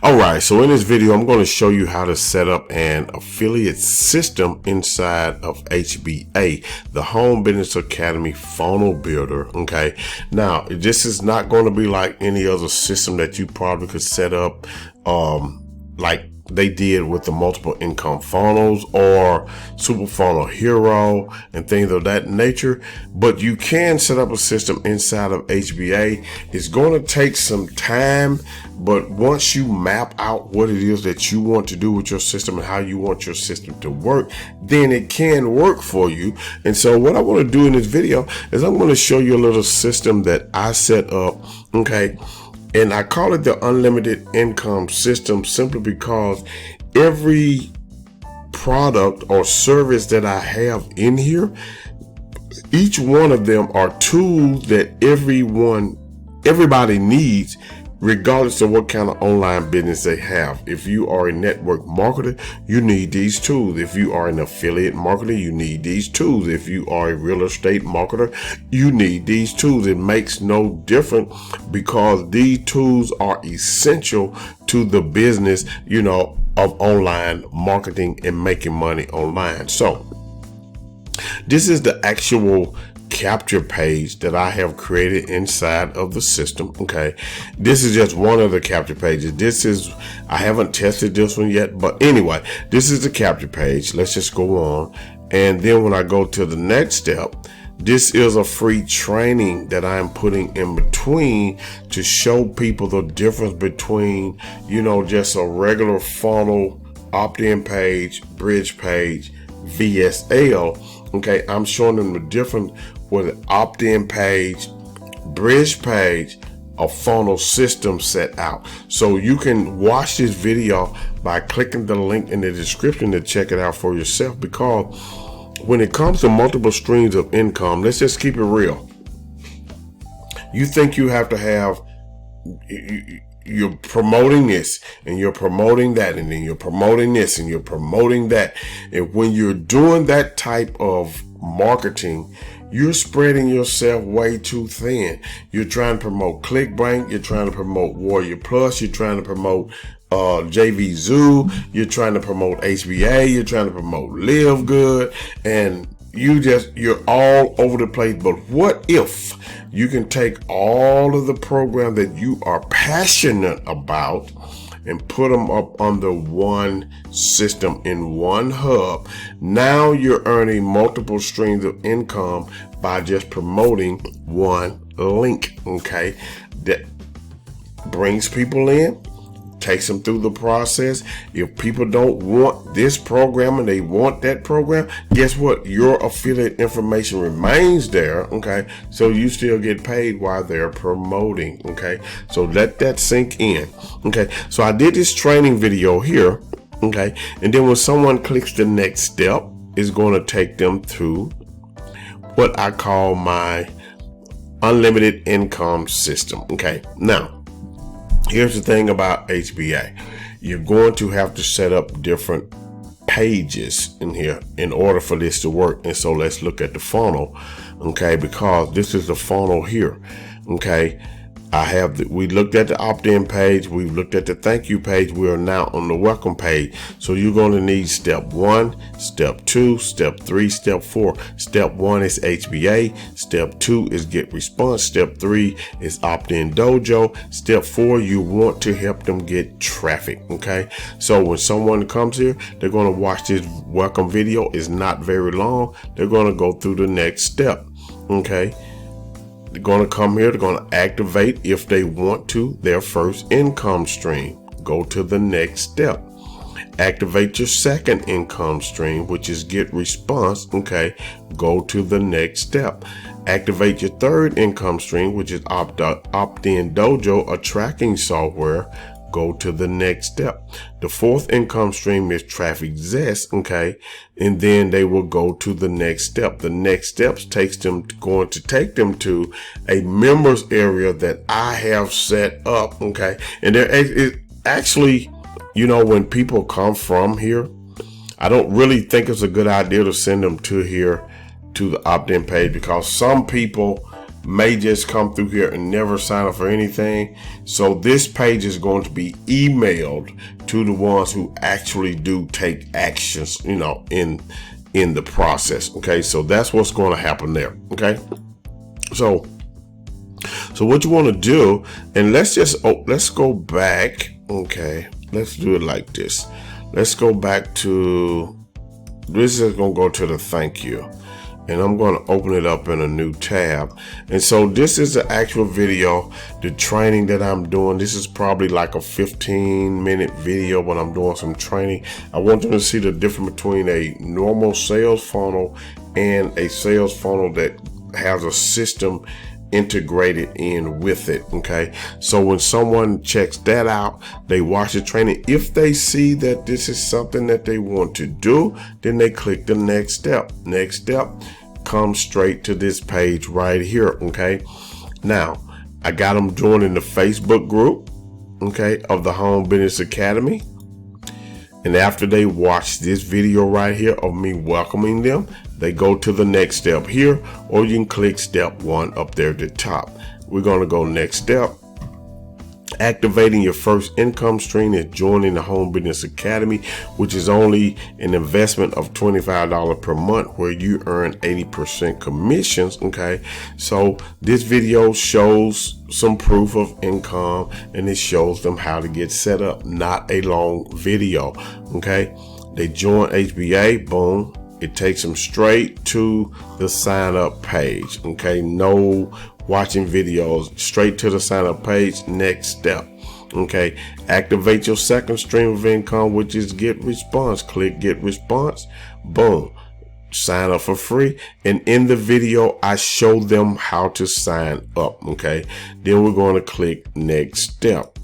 All right, so in this video, I'm going to show you how to set up an affiliate system inside of HBA, the Home Business Academy funnel builder. Okay, now this is not going to be like any other system that you probably could set up, like they did with the multiple income funnels or Super Funnel Hero and things of that nature. But you can set up a system inside of HBA. It's going to take some time, but once you map out what it is that you want to do with your system and how you want your system to work, then it can work for you. And so what I want to do in this video is I'm going to show you a little system that I set up. Okay. And I call it the unlimited income system simply because every product or service that I have in here, each one of them are tools that everybody needs, regardless of what kind of online business they have. If you are a network marketer, you need these tools. If you are an affiliate marketer, you need these tools. If you are a real estate marketer, you need these tools. It makes no difference because these tools are essential to the business, of online marketing and making money online. So this is the actual capture page that I have created inside of the system. Okay, this is just one of the capture pages. I haven't tested this one yet, but anyway, this is the capture page. Let's just go on, and then when I go to the next step, this is a free training that I'm putting in between to show people the difference between just a regular funnel, opt-in page, bridge page, VSL. Okay, I'm showing them the difference with an opt-in page, bridge page, a funnel system set out. So you can watch this video by clicking the link in the description to check it out for yourself, because when it comes to multiple streams of income, let's just keep it real. You think you have to have, you're promoting this and you're promoting that, and then you're promoting this and you're promoting that. And when you're doing that type of marketing, you're spreading yourself way too thin. You're trying to promote ClickBank, you're trying to promote Warrior Plus, you're trying to promote JV Zoo, you're trying to promote HBA, you're trying to promote Live Good, and you're all over the place. But what if you can take all of the programs that you are passionate about and put them up under one system in one hub? Now you're earning multiple streams of income by just promoting one link. Okay, that brings people in, takes them through the process. If people don't want this program and they want that program, guess what? Your affiliate information remains there. Okay, so you still get paid while they're promoting. Okay, so let that sink in. Okay, so I did this training video here. Okay, and then when someone clicks the next step, it's going to take them to what I call my unlimited income system. Okay, now here's the thing about HBA. You're going to have to set up different pages in here in order for this to work. And so let's look at the funnel, okay, because this is the funnel here. Okay, we looked at the opt-in page, we've looked at the thank you page, we are now on the welcome page. So you're going to need step 1, step 2, step 3, step 4. Step 1 is HBA, step 2 is get response, step 3 is opt-in dojo, step 4 you want to help them get traffic. Okay, so when someone comes here, they're going to watch this welcome video. It's not very long. They're going to go through the next step. Okay, they're going to come here, they're going to activate, if they want to, their first income stream. Go to the next step. Activate your second income stream, which is get response. Okay, go to the next step. Activate your third income stream, which is opt-in dojo, a tracking software. Go to the next step. The fourth income stream is traffic zest. Okay, and then they will go to the next step. The next steps going to take them to a members area that I have set up. Okay, and there is actually, when people come from here, I don't really think it's a good idea to send them to here to the opt-in page, because some people may just come through here and never sign up for anything. So this page is going to be emailed to the ones who actually do take actions, you know, in the process. Okay, so that's what's going to happen there. Okay, so what you want to do, and let's go back. Okay, let's do it like this. Let's go back to, this is going to go to the thank you, and I'm going to open it up in a new tab. And so this is the actual video, the training that I'm doing. This is probably like a 15-minute video when I'm doing some training. I want them to see the difference between a normal sales funnel and a sales funnel that has a system integrated in with it. Okay, so when someone checks that out, they watch the training. If they see that this is something that they want to do, then they click the next step. Next step comes straight to this page right here. Okay, now I got them joining the Facebook group, okay, of the Home Business Academy. And after they watch this video right here of me welcoming them, they go to the next step here, or you can click step 1 up there at the top. We're going to go next step. Activating your first income stream is joining the Home Business Academy, which is only an investment of $25 per month, where you earn 80% commissions. Okay, so this video shows some proof of income, and it shows them how to get set up. Not a long video. Okay, they join HBA, boom. It takes them straight to the sign up page. Okay, no watching videos, straight to the sign up page. Next step. Okay, activate your second stream of income, which is get response. Click get response, boom, sign up for free. And in the video I show them how to sign up. Okay, then we're going to click next step.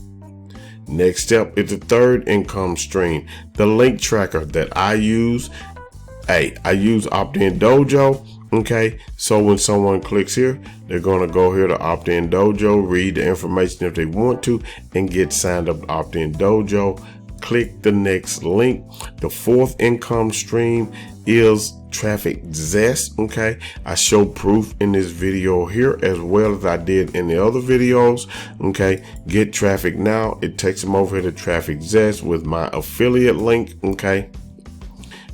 Next step is the third income stream, the link tracker that I use. I use Opt-in Dojo. Okay, so when someone clicks here, they're going to go here to Opt-in Dojo, read the information if they want to, and get signed up to Opt-in Dojo. Click the next link. The fourth income stream is Traffic Zest. Okay, I show proof in this video here as well as I did in the other videos. Okay, get traffic now. It takes them over here to Traffic Zest with my affiliate link. Okay,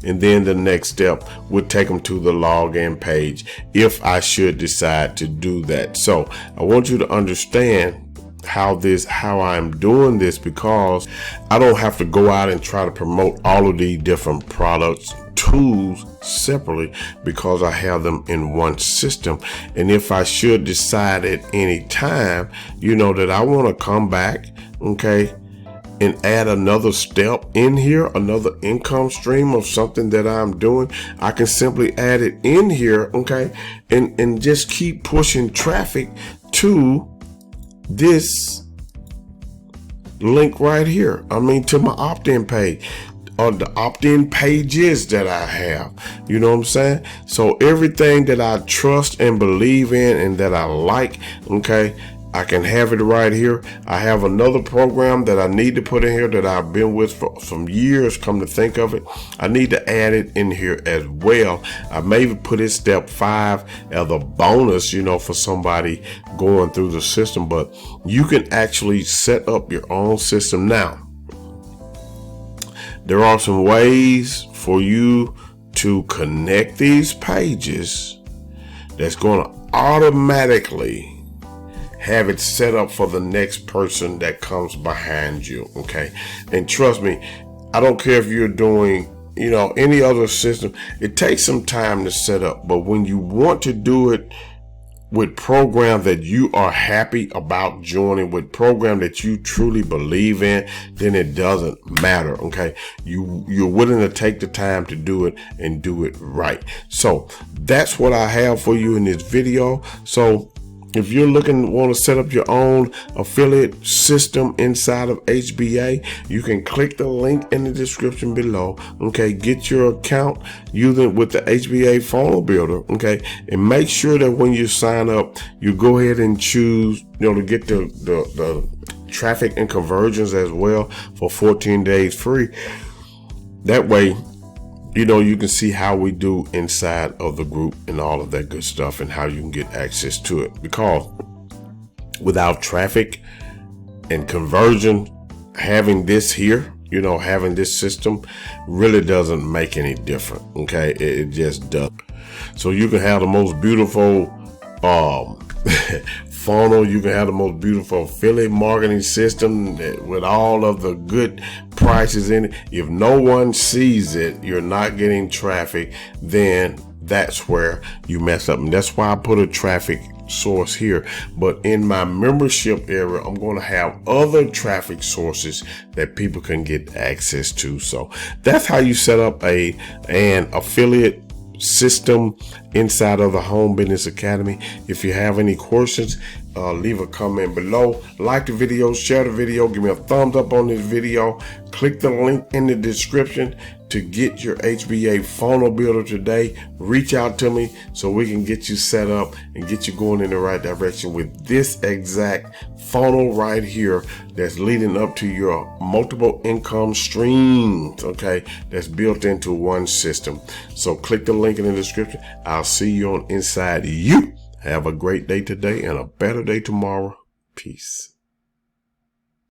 and then the next step would take them to the login page if I should decide to do that. So I want you to understand how I'm doing this, because I don't have to go out and try to promote all of these different products, tools separately, because I have them in one system. And if I should decide at any time, you know, that I want to come back, okay, and add another step in here, another income stream of something that I'm doing, I can simply add it in here, okay, and just keep pushing traffic to this link right here. I mean, to my opt-in page, or the opt-in pages that I have. You know what I'm saying? So everything that I trust and believe in and that I like, okay, I can have it right here. I have another program that I need to put in here that I've been with for some years, come to think of it. I need to add it in here as well. I may even put it step 5 as a bonus, you know, for somebody going through the system. But you can actually set up your own system now. There are some ways for you to connect these pages that's going to automatically have it set up for the next person that comes behind you. Okay, and trust me, I don't care if you're doing, you know, any other system, it takes some time to set up. But when you want to do it with program that you are happy about joining, with program that you truly believe in, then it doesn't matter. Okay, you're willing to take the time to do it and do it right. So that's what I have for you in this video. So if you're want to set up your own affiliate system inside of HBA, you can click the link in the description below. Okay, get your account using with the HBA funnel builder. Okay, and make sure that when you sign up, you go ahead and choose, you know, to get the traffic and conversions as well for 14 days free. That way you know, you can see how we do inside of the group and all of that good stuff and how you can get access to it. Because without traffic and conversion, having this here, you know, having this system really doesn't make any difference. Okay, it just does. So you can have the most beautiful funnel, you can have the most beautiful affiliate marketing system with all of the good prices in it. If no one sees it, you're not getting traffic, then that's where you mess up. And that's why I put a traffic source here. But in my membership area, I'm going to have other traffic sources that people can get access to. So that's how you set up an affiliate system inside of the Home Business Academy. If you have any questions, leave a comment below. Like the video, share the video, give me a thumbs up on this video. Click the link in the description to get your HBA funnel builder today. Reach out to me so we can get you set up and get you going in the right direction with this exact funnel right here that's leading up to your multiple income streams, okay, that's built into one system. So click the link in the description. I'll see you on Inside You. Have a great day today and a better day tomorrow. Peace.